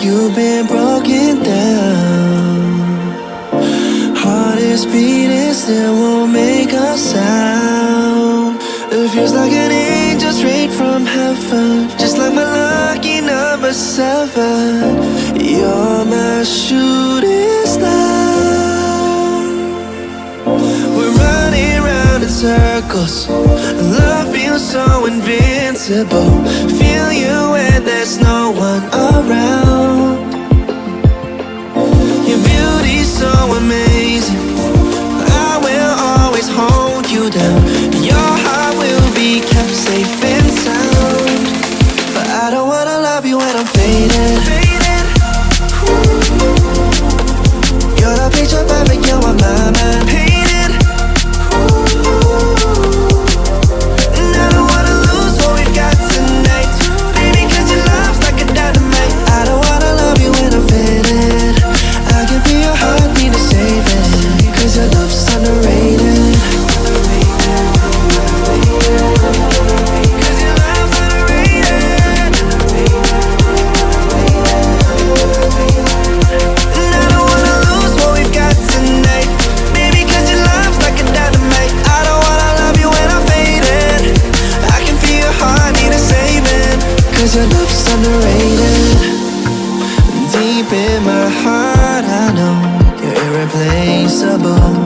you've been broken down. Heart is beating, still won't make a sound. It feels like an angel straight from heaven, just like my lucky number 7. You're my shooting star. We're running round in circles, love feels so invincible. Feel you when there's no one around. Your beauty's so amazing, I will always hold you down. Your heart will be kept safe and sound. But I don't wanna love you when I'm faded. You're the picture perfect, you're my mind painted. And I don't wanna lose what we've got tonight, baby, 'cause your love's like a dynamite. I don't wanna love you when I'm faded. I can feel your heart need to save it, 'cause your love's underrated. Your love's underrated. Deep in my heart, I know you're irreplaceable.